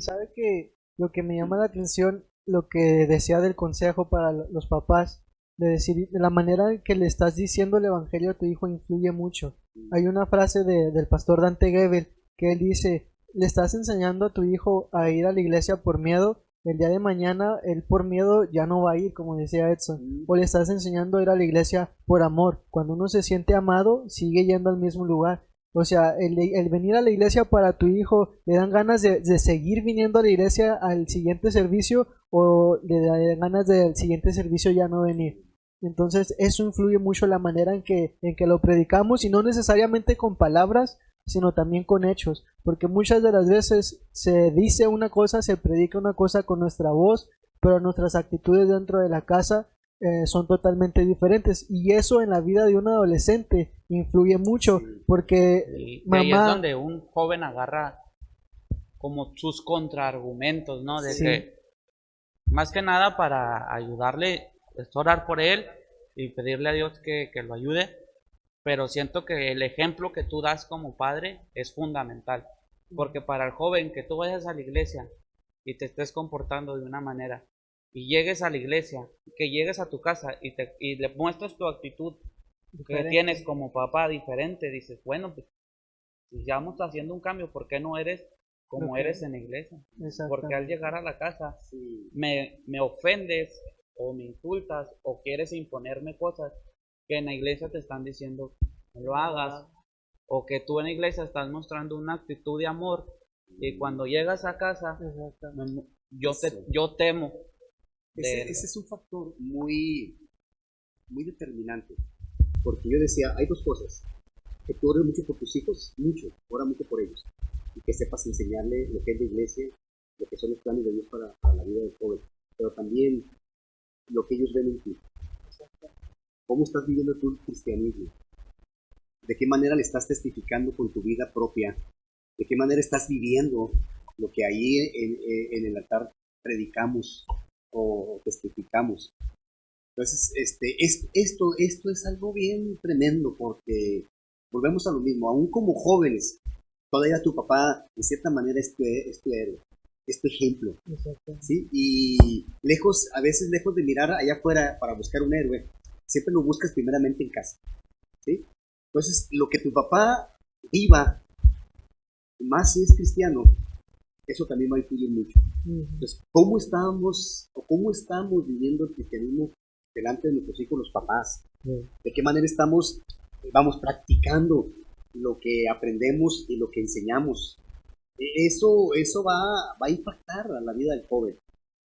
y sabe que lo que me llama la atención, lo que decía del consejo para los papás, de decir, de la manera en que le estás diciendo el evangelio a tu hijo influye mucho. Hay una frase del pastor Dante Gebel que él dice, le estás enseñando a tu hijo a ir a la iglesia por miedo, el día de mañana él por miedo ya no va a ir, como decía Edson, o le estás enseñando a ir a la iglesia por amor. Cuando uno se siente amado, sigue yendo al mismo lugar. O sea, el venir a la iglesia para tu hijo, ¿le dan ganas de seguir viniendo a la iglesia al siguiente servicio o le dan ganas del siguiente servicio ya no venir? Entonces eso influye mucho la manera en que lo predicamos, y no necesariamente con palabras, sino también con hechos, porque muchas de las veces se dice una cosa, se predica una cosa con nuestra voz, pero nuestras actitudes dentro de la casa son totalmente diferentes, y eso en la vida de un adolescente influye mucho, porque Y ahí es mamá, donde un joven agarra como sus contraargumentos, ¿no? De sí, que más que nada para ayudarle, es orar por él y pedirle a Dios que lo ayude, pero siento que el ejemplo que tú das como padre es fundamental, porque para el joven que tú vayas a la iglesia y te estés comportando de una manera y llegues a la iglesia, que llegues a tu casa y le muestres tu actitud que tienes diferente, como papá diferente, dices, bueno, pues si ya vamos haciendo un cambio, ¿por qué no eres lo como que eres en la iglesia? Porque al exactamente. llegar a la casa me ofendes o me insultas o quieres imponerme cosas que en la iglesia te están diciendo no lo hagas, o que tú en la iglesia estás mostrando una actitud de amor y cuando llegas a casa Exactamente. yo temo Ese de... es un factor muy determinante, porque yo decía, hay dos cosas, que tú ores mucho por tus hijos, ora mucho por ellos, y que sepas enseñarle lo que es la iglesia, lo que son los planes de Dios para la vida del joven, pero también lo que ellos ven en ti. ¿Cómo estás viviendo tu cristianismo? ¿De qué manera le estás testificando con tu vida propia? ¿De qué manera estás viviendo lo que ahí en el altar predicamos o testificamos? Entonces, esto es algo bien tremendo, porque volvemos a lo mismo, aún como jóvenes, todavía tu papá, de cierta manera, es tu héroe, es tu ejemplo, Exactamente. ¿sí? Y a veces lejos de mirar allá afuera para buscar un héroe, siempre lo buscas primeramente en casa, ¿sí? Entonces, lo que tu papá viva, más si es cristiano, eso también va a influir mucho. Ujú. Entonces, cómo estamos viviendo el cristianismo delante de nuestros hijos, los papás? Sí. ¿De qué manera vamos practicando lo que aprendemos y lo que enseñamos? Eso va a impactar a la vida del joven,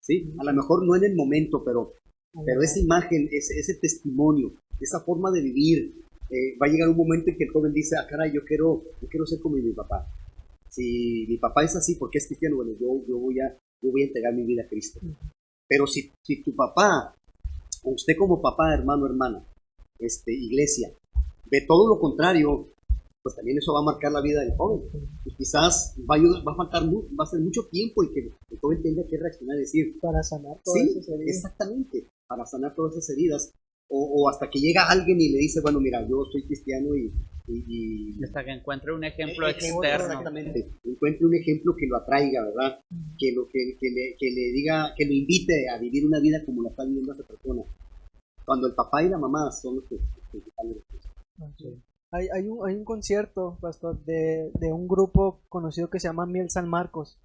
¿sí? A lo mejor no en el momento, pero esa imagen, ese testimonio, esa forma de vivir, va a llegar un momento en que el joven dice, ah, caray, yo quiero ser como mi papá. Si mi papá es así porque es cristiano, bueno, yo voy a entregar mi vida a Cristo. Pero si tu papá, o usted como papá, hermano, hermana, iglesia, ve todo lo contrario, pues también eso va a marcar la vida del joven. Y quizás va a ser mucho tiempo y que el joven tenga que reaccionar y decir, Para sanar todas sí, esas heridas. exactamente, para sanar todas esas heridas. O hasta que llega alguien y le dice, bueno, mira, yo soy cristiano y hasta que encuentre un ejemplo externo. exactamente, encuentre un ejemplo que lo atraiga, ¿verdad? Que le diga, que lo invite a vivir una vida como la está viviendo esa persona. Cuando el papá y la mamá son los principales. Okay. Hay un concierto, pastor, de un grupo conocido que se llama Miel San Marcos,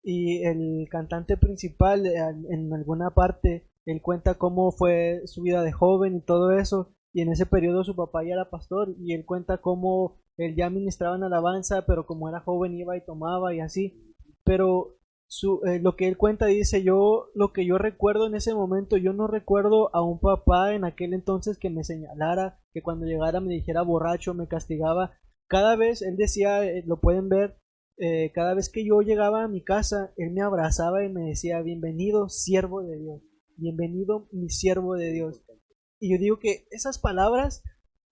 y el cantante principal en alguna parte él cuenta cómo fue su vida de joven y todo eso, y en ese periodo su papá ya era pastor, y él cuenta cómo él ya ministraba en alabanza, pero como era joven iba y tomaba y así, pero lo que él cuenta dice, lo que yo recuerdo en ese momento, yo no recuerdo a un papá en aquel entonces que me señalara, que cuando llegara me dijera borracho, me castigaba. Cada vez, él decía, lo pueden ver, cada vez que yo llegaba a mi casa, él me abrazaba y me decía, bienvenido siervo de Dios, bienvenido mi siervo de Dios. Y yo digo que esas palabras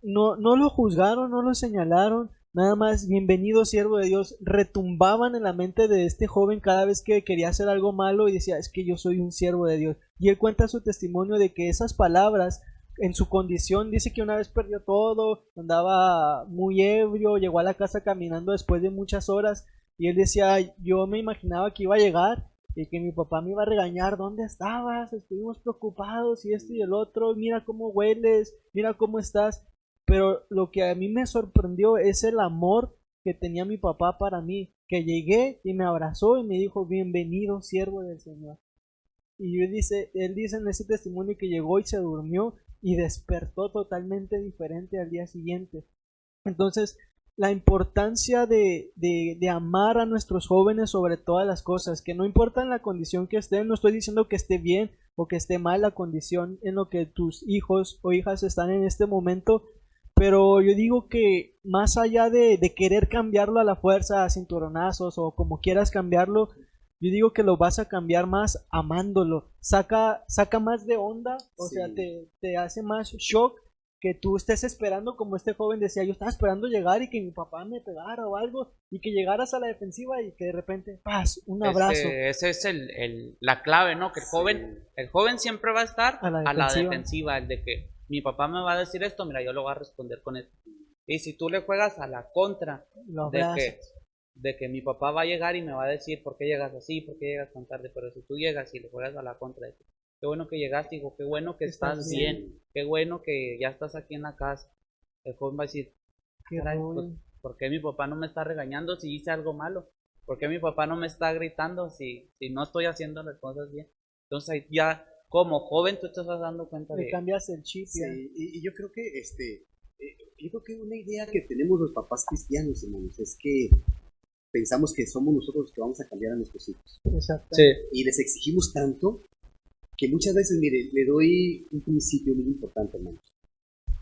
no lo juzgaron, no lo señalaron, nada más, bienvenido siervo de Dios, retumbaban en la mente de este joven cada vez que quería hacer algo malo y decía, es que yo soy un siervo de Dios. Y él cuenta su testimonio de que esas palabras, en su condición, dice que una vez perdió todo, andaba muy ebrio, llegó a la casa caminando después de muchas horas, Y él decía, yo me imaginaba que iba a llegar y que mi papá me iba a regañar, ¿dónde estabas? Estuvimos preocupados y esto y el otro, mira cómo hueles, mira cómo estás. Pero lo que a mí me sorprendió es el amor que tenía mi papá para mí, que llegué y me abrazó y me dijo, bienvenido, siervo del Señor. Y él dice en ese testimonio que llegó y se durmió y despertó totalmente diferente al día siguiente. Entonces, la importancia de amar a nuestros jóvenes sobre todas las cosas, que no importa en la condición que estén, no estoy diciendo que esté bien o que esté mal la condición en lo que tus hijos o hijas están en este momento, pero yo digo que más allá de querer cambiarlo a la fuerza, a cinturonazos o como quieras cambiarlo, yo digo que lo vas a cambiar más amándolo. Saca más de onda, o Sí. sea, te hace más shock que tú estés esperando, como este joven decía, yo estaba esperando llegar y que mi papá me pegara o algo, y que llegaras a la defensiva y que de repente, paz, un abrazo Ese es la clave, ¿no? Que el joven siempre va a estar a la a la defensiva. defensiva, el de que mi papá me va a decir esto, mira, yo lo voy a responder con esto. Y si tú le juegas a la contra Lo de abrazas. de que mi papá va a llegar y me va a decir por qué llegas así, por qué llegas tan tarde, pero si tú llegas y le juegas a la contra de que, qué bueno que llegaste, hijo, qué bueno que estás bien, qué bueno que ya estás aquí en la casa, el joven va a decir, Qué caray, pues, rollo. ¿por qué mi papá no me está regañando si hice algo malo? ¿Por qué mi papá no me está gritando si no estoy haciendo las cosas bien? Entonces ahí ya como joven tú te estás dando cuenta Le de cambias el chip Sí, ya. y yo creo que yo creo que una idea que tenemos los papás cristianos, hermanos, es que pensamos que somos nosotros los que vamos a cambiar a nuestros hijos. Exacto. Y les exigimos tanto que muchas veces, mire, le doy un principio muy importante, hermanos.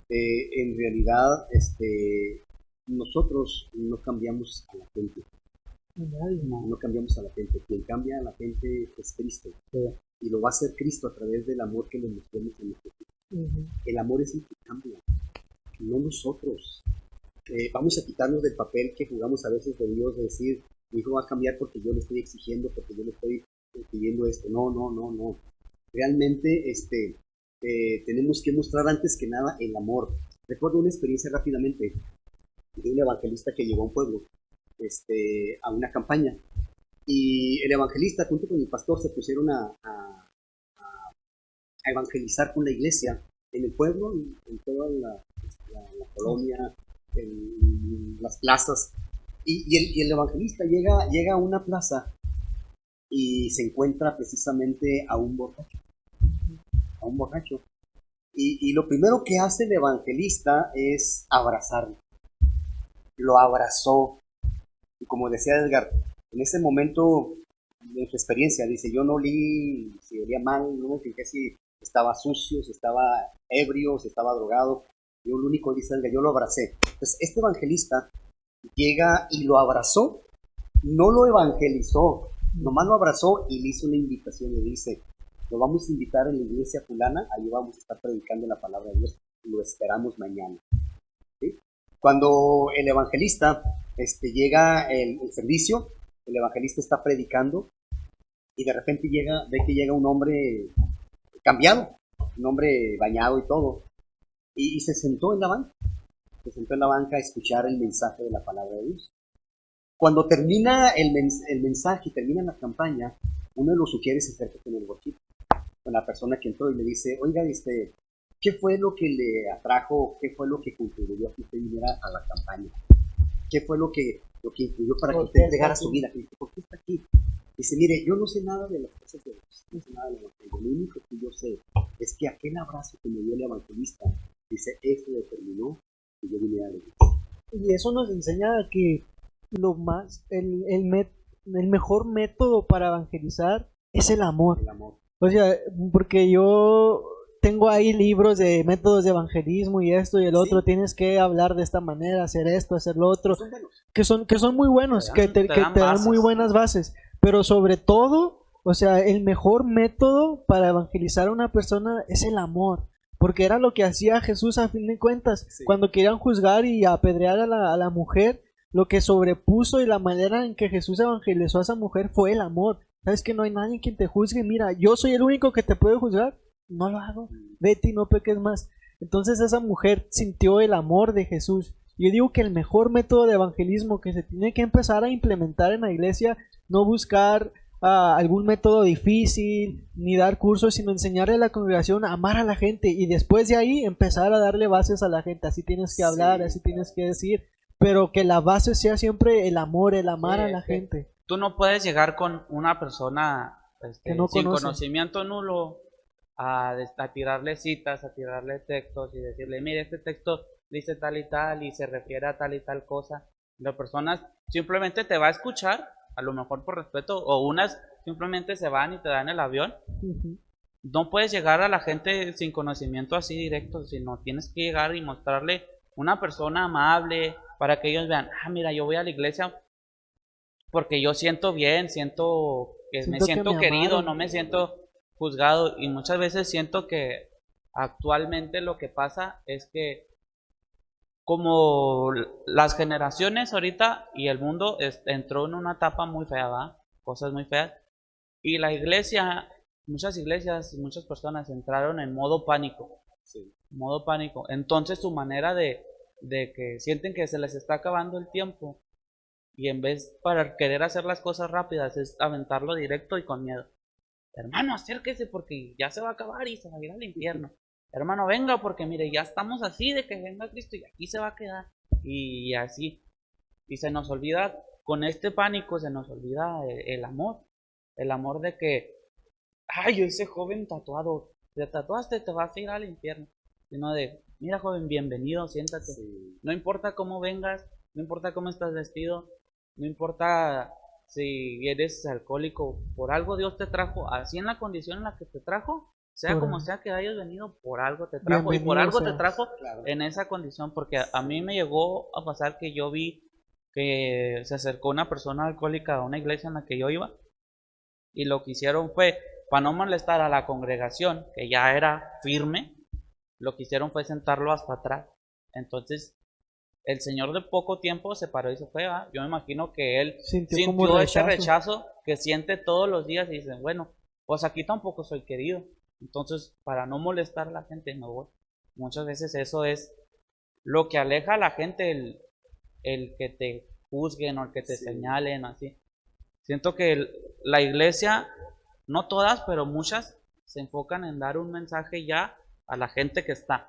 En realidad, nosotros no cambiamos a la gente. Nadie. No cambiamos a la gente. Quien cambia a la gente es Cristo. Y lo va a hacer Cristo a través del amor que le mostremos a nuestros hijos. Ujú. El amor es el que cambia, no nosotros. Vamos a quitarnos del papel que jugamos a veces de Dios, de decir, mi hijo va a cambiar porque yo le estoy exigiendo, porque yo le estoy pidiendo esto. No. Realmente tenemos que mostrar antes que nada el amor. Recuerdo una experiencia rápidamente de un evangelista que llegó a un pueblo a una campaña. Y el evangelista junto con el pastor se pusieron a evangelizar con la iglesia en el pueblo, en toda la colonia, en las plazas. Y el evangelista llega a una plaza y se encuentra precisamente a un borracho. Y lo primero que hace el evangelista es abrazarlo. Lo abrazó. Y como decía Edgar, en ese momento, en su experiencia, dice, yo no olí si olía mal, no me fijé si estaba sucio, si estaba ebrio, si estaba drogado. Yo lo único que dice Edgar, yo lo abracé. Entonces, este evangelista llega y lo abrazó, no lo evangelizó, nomás lo abrazó y le hizo una invitación, le dice, lo vamos a invitar en la iglesia fulana, ahí vamos a estar predicando la palabra de Dios, lo esperamos mañana. ¿Sí? Cuando el evangelista llega el servicio, el evangelista está predicando y de repente ve que llega un hombre cambiado, un hombre bañado y todo, y se sentó en la banca, a escuchar el mensaje de la palabra de Dios. Cuando termina el mensaje, termina la campaña, uno de los sugieres se acerca con el borrachito, con la persona que entró y le dice, oiga, ¿qué fue lo que le atrajo, qué fue lo que contribuyó a que usted viniera a la campaña? ¿Qué fue lo que influyó para que usted entregara su vida? ¿Por qué está aquí? Dice, mire, yo no sé nada de las cosas de Dios, no sé nada de evangelio. Lo único que yo sé es que aquel abrazo que me dio el evangelista, dice, eso determinó que yo viniera a la iglesia. Y eso nos enseña que el mejor método para evangelizar es el amor. El amor. O sea, porque yo tengo ahí libros de métodos de evangelismo y esto y el otro, tienes que hablar de esta manera, hacer esto, hacer lo otro, que son muy buenos, que te dan muy buenas bases, pero sobre todo, o sea, el mejor método para evangelizar a una persona es el amor. Porque era lo que hacía Jesús a fin de cuentas. Sí. Cuando querían juzgar y apedrear a la mujer, lo que sobrepuso y la manera en que Jesús evangelizó a esa mujer fue el amor. ¿Sabes que no hay nadie quien te juzgue? Mira, yo soy el único que te puede juzgar. No lo hago. Vete y no peques más. Entonces esa mujer sintió el amor de Jesús. Yo digo que el mejor método de evangelismo que se tiene que empezar a implementar en la iglesia, no buscar algún método difícil, ni dar cursos, sino enseñarle a la congregación a amar a la gente y después de ahí empezar a darle bases a la gente. Así tienes que hablar, así tienes que decir, pero que la base sea siempre el amor, el amar a la gente. Tú no puedes llegar con una persona Que no sin conoce. conocimiento nulo a tirarle citas, a tirarle textos y decirle, mire, este texto dice tal y se refiere a tal y tal cosa. La persona simplemente te va a escuchar, a lo mejor por respeto, o unas simplemente se van y te dan el avión. Ujú. No puedes llegar a la gente sin conocimiento así directo, sino tienes que llegar y mostrarle una persona amable para que ellos vean, mira, yo voy a la iglesia porque yo siento bien, me Siento que siento me querido, amaron. no me siento juzgado, y muchas veces siento que actualmente lo que pasa es que como las generaciones ahorita y el mundo entró en una etapa muy fea, ¿va? Cosas muy feas, y la iglesia, muchas iglesias y muchas personas entraron en modo pánico, Sí. modo pánico. Entonces su manera de que sienten que se les está acabando el tiempo y en vez para querer hacer las cosas rápidas es aventarlo directo y con miedo. Hermano, acérquese porque ya se va a acabar y se va a ir al infierno. Hermano, venga porque mire, ya estamos así de que venga Cristo y aquí se va a quedar. Y así. Y se nos olvida, con este pánico se nos olvida el amor. El amor de que, ay, ese joven tatuado, te tatuaste, te vas a ir al infierno. Sino de, mira joven, bienvenido, siéntate. Sí. No importa cómo vengas, no importa cómo estás vestido, no importa si eres alcohólico, por algo Dios te trajo, así en la condición en la que te trajo, sea Por- como sea que hayas venido, por algo te trajo, y por Bienvenido algo te seas. trajo Claro. en esa condición, porque a mí me llegó a pasar que yo vi que se acercó una persona alcohólica a una iglesia en la que yo iba, y lo que hicieron fue, para no molestar a la congregación, que ya era firme, lo que hicieron fue sentarlo hasta atrás. Entonces, el señor de poco tiempo se paró y se fue. Yo me imagino que él Sintió como sintió ese rechazo. rechazo que siente todos los días y dice, bueno, pues aquí tampoco soy querido. Entonces, para no molestar a la gente, me voy. Muchas veces eso es lo que aleja a la gente, el que te juzguen o el que te Sí. señalen, así. Siento que la iglesia, no todas, pero muchas, se enfocan en dar un mensaje ya a la gente que está.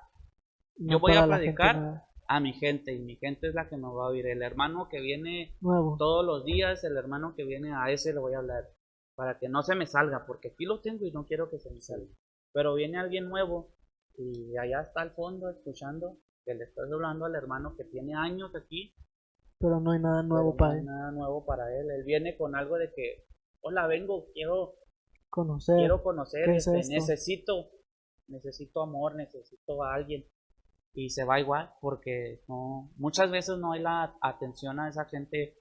No Yo voy para a la gente predicar nueva. a mi gente y mi gente es la que me va a oír. El hermano que viene Nuevo. todos los días, el hermano que viene a ese le voy a hablar para que no se me salga, porque aquí lo tengo y no quiero que se me salga. Pero viene alguien nuevo y allá está al fondo escuchando que le estás hablando al hermano que tiene años aquí, Pero no hay nada pero nuevo no para hay él. nada nuevo para él. Él viene con algo de que, hola, vengo, quiero Conocer. conocer, ¿Qué es esto? necesito amor, necesito a alguien. Y se va igual porque no, muchas veces no hay la atención a esa gente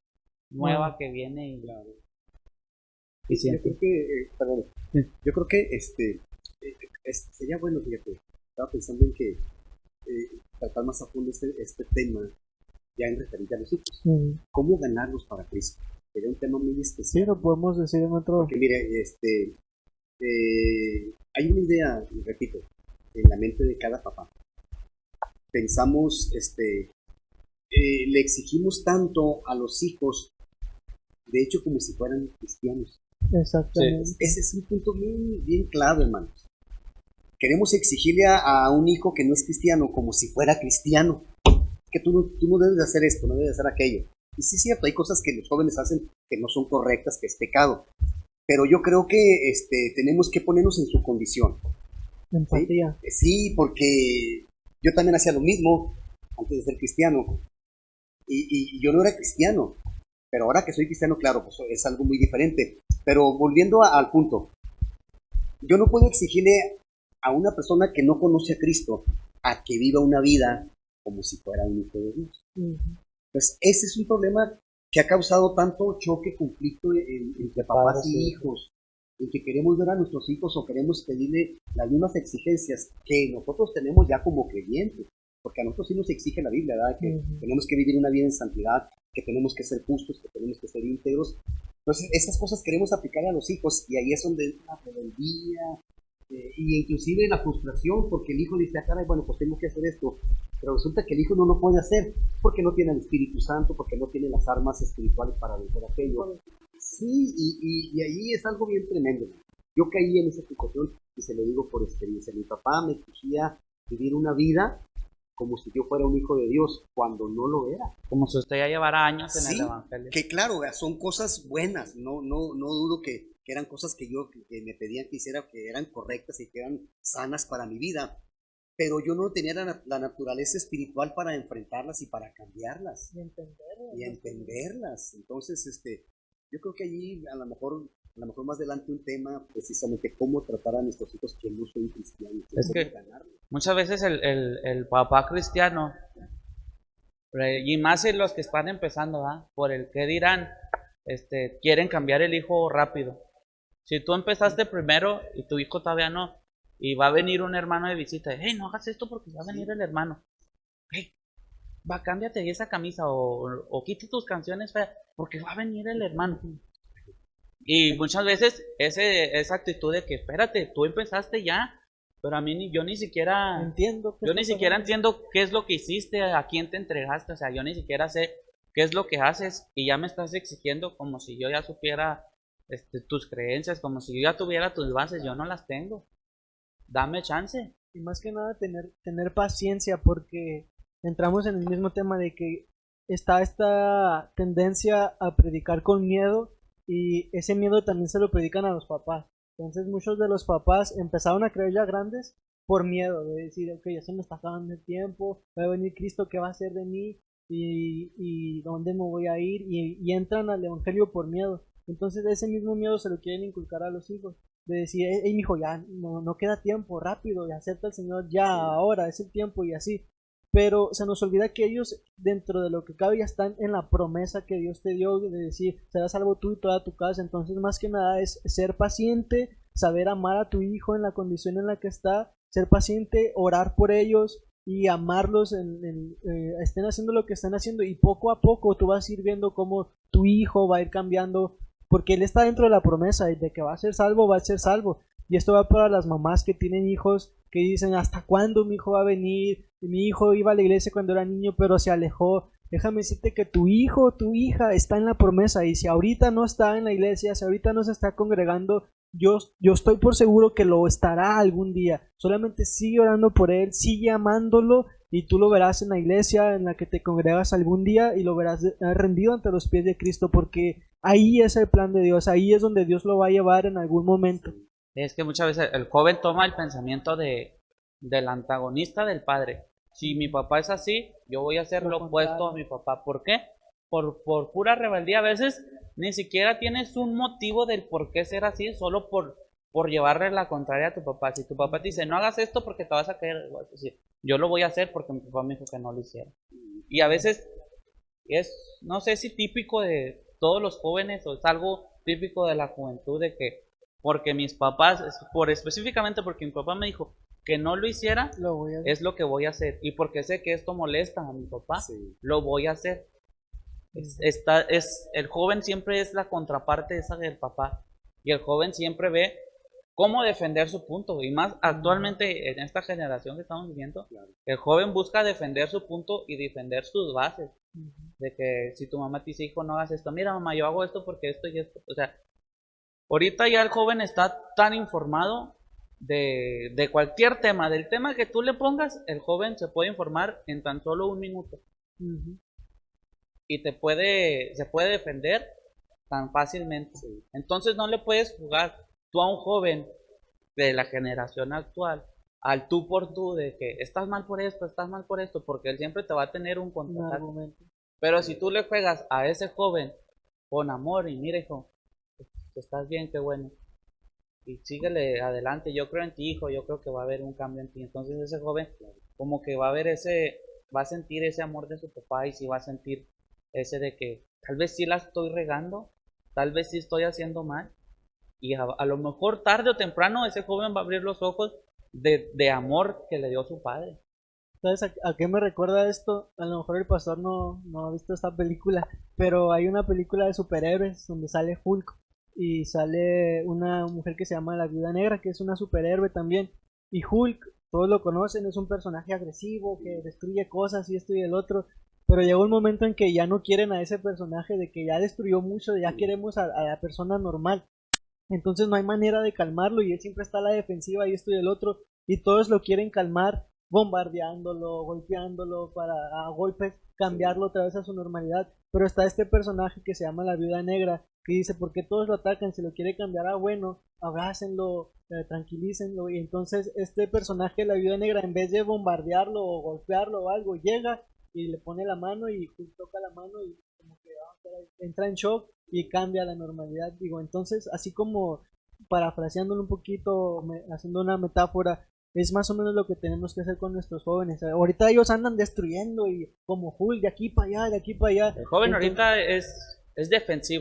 nueva que viene y Yo siente. creo que, perdón, yo creo que sería bueno, fíjate, estaba pensando en que tratar más a fondo este tema ya en referente a los hijos. Sí. ¿Cómo ganarlos para Cristo? Sería un tema muy Sí, especial. lo podemos decir en otro. Porque mire, hay una idea, repito, en la mente de cada papá. Pensamos, le exigimos tanto a los hijos, de hecho, como si fueran cristianos. Exactamente. Ese es un punto bien, bien clave, hermanos. Queremos exigirle a un hijo que no es cristiano como si fuera cristiano. Que tú no debes de hacer esto, no debes de hacer aquello. Y sí es cierto, hay cosas que los jóvenes hacen que no son correctas, que es pecado. Pero yo creo que tenemos que ponernos en su condición. Empatía. Sí, porque yo también hacía lo mismo antes de ser cristiano. Y yo no era cristiano. Pero ahora que soy cristiano, claro, pues es algo muy diferente. Pero volviendo al punto, yo no puedo exigirle a una persona que no conoce a Cristo a que viva una vida como si fuera un hijo de Dios. Pues ese es un problema que ha causado tanto choque, conflicto entre papás y hijos, en que queremos ver a nuestros hijos o queremos pedirle las mismas exigencias que nosotros tenemos ya como creyentes, porque a nosotros sí nos exige la Biblia, ¿verdad? Que tenemos que vivir una vida en santidad, que tenemos que ser justos, que tenemos que ser íntegros. Entonces, esas cosas queremos aplicar a los hijos y ahí es donde entra la rebeldía y inclusive la frustración, porque el hijo dice, caray, bueno, pues tengo que hacer esto, Pero resulta que el hijo no lo puede hacer porque no tiene el Espíritu Santo, porque no tiene las armas espirituales para vencer aquello. Sí, y ahí es algo bien tremendo. Yo caí en esa situación y se lo digo por experiencia. Mi papá me exigía vivir una vida como si yo fuera un hijo de Dios, cuando no lo era. Como si usted ya llevara años en Sí, el Evangelio. que claro, son cosas buenas, no dudo que eran cosas que que me pedían que hiciera, que eran correctas y que eran sanas para mi vida, pero yo no tenía la naturaleza espiritual para enfrentarlas y para cambiarlas y entenderlas. Entonces, yo creo que allí a lo mejor más adelante un tema precisamente cómo tratar a nuestros hijos que no son cristianos. Es que muchas veces el papá cristiano, y más en los que están empezando, por el que dirán, quieren cambiar el hijo rápido. Si tú empezaste primero y tu hijo todavía no, y va a venir un hermano de visita, hey, no hagas esto porque va a venir el hermano. Hey, cámbiate esa camisa o quita tus canciones feas porque va a venir el hermano. Y muchas veces esa actitud de que espérate, tú empezaste ya, pero a mí yo ni siquiera entiendo qué es lo que hiciste, a quién te entregaste, o sea, yo ni siquiera sé qué es lo que haces y ya me estás exigiendo como si yo ya supiera tus creencias, como si yo ya tuviera tus bases. Yo no las tengo. Dame chance. Y más que nada tener paciencia, porque entramos en el mismo tema de que está esta tendencia a predicar con miedo, y ese miedo también se lo predican a los papás. Entonces muchos de los papás empezaron a creer ya grandes por miedo, de decir, ok, ya se me está acabando el tiempo, va a venir Cristo, ¿qué va a hacer de mí? ¿Y dónde me voy a ir? Y entran al evangelio por miedo. Entonces ese mismo miedo se lo quieren inculcar a los hijos, de decir, hey mijo, ya no queda tiempo, rápido, y acepta al Señor ya, ahora es el tiempo, y así. Pero se nos olvida que ellos, dentro de lo que cabe, ya están en la promesa que Dios te dio, de decir, serás salvo tú y toda tu casa. Entonces, más que nada es ser paciente, saber amar a tu hijo en la condición en la que está, ser paciente, orar por ellos y amarlos, estén haciendo lo que están haciendo, y poco a poco tú vas a ir viendo cómo tu hijo va a ir cambiando, porque él está dentro de la promesa de que va a ser salvo, va a ser salvo. Y esto va para las mamás que tienen hijos que dicen, ¿hasta cuándo mi hijo va a venir? Mi hijo iba a la iglesia cuando era niño, pero se alejó. Déjame decirte que tu hijo, tu hija está en la promesa, y si ahorita no está en la iglesia, si ahorita no se está congregando, yo estoy por seguro que lo estará algún día. Solamente sigue orando por él, sigue amándolo, y tú lo verás en la iglesia en la que te congregas algún día, y lo verás rendido ante los pies de Cristo, porque ahí es el plan de Dios, ahí es donde Dios lo va a llevar en algún momento. Es que muchas veces el joven toma el pensamiento del antagonista del padre. Si mi papá es así, yo voy a hacer lo opuesto a mi papá. ¿Por qué? Por pura rebeldía. A veces ni siquiera tienes un motivo del por qué ser así, solo por llevarle la contraria a tu papá. Si tu papá te dice, no hagas esto porque te vas a caer, yo lo voy a hacer porque mi papá me dijo que no lo hiciera. Y a veces es, no sé si típico de todos los jóvenes o es algo típico de la juventud, de que porque mis papás, específicamente porque mi papá me dijo que no lo hiciera, es lo que voy a hacer. Y porque sé que esto molesta a mi papá, lo voy a hacer. El joven siempre es la contraparte esa del papá. Y el joven siempre ve cómo defender su punto. Y más actualmente en esta generación que estamos viviendo, el joven busca defender su punto y defender sus bases. De que si tu mamá te dice, hijo, no hagas esto, mira mamá, yo hago esto porque esto y esto. O sea, ahorita ya el joven está tan informado de cualquier tema, del tema que tú le pongas, el joven se puede informar en tan solo un minuto. Y se puede defender tan fácilmente. Entonces no le puedes jugar tú a un joven de la generación actual al tú por tú, de que estás mal por esto, porque él siempre te va a tener un contraataque. Pero si tú le juegas a ese joven con amor y mira, hijo, estás bien, qué bueno, y síguele adelante, yo creo en ti, hijo, yo creo que va a haber un cambio en ti. Entonces ese joven como que va a sentir ese amor de su papá, y sí va a sentir ese de que tal vez sí la estoy regando, tal vez sí estoy haciendo mal, y a lo mejor tarde o temprano ese joven va a abrir los ojos de amor que le dio su padre. ¿Sabes a qué me recuerda esto? A lo mejor el pastor no ha visto esta película, pero hay una película de superhéroes donde sale Hulk y sale una mujer que se llama la Viuda Negra, que es una superhéroe también. Y Hulk todos lo conocen, es un personaje agresivo que destruye cosas y esto y el otro, pero llega un momento en que ya no quieren a ese personaje, de que ya destruyó mucho, ya queremos a la persona normal. Entonces no hay manera de calmarlo y él siempre está a la defensiva y esto y el otro, y todos lo quieren calmar bombardeándolo, golpeándolo para a golpes cambiarlo otra vez a su normalidad. Pero está este personaje que se llama la Viuda Negra, que dice, ¿por qué todos lo atacan? Si lo quiere cambiar a bueno, abrácenlo, tranquilícenlo. Y entonces este personaje, la Viuda Negra, en vez de bombardearlo o golpearlo o algo, llega y le pone la mano y toca la mano y como que entra en shock y cambia la normalidad. Digo, entonces, así como parafraseándolo un poquito, haciendo una metáfora, es más o menos lo que tenemos que hacer con nuestros jóvenes. Ahorita ellos andan destruyendo y como Hulk de aquí para allá, de aquí para allá. El joven Entonces, ahorita es defensivo.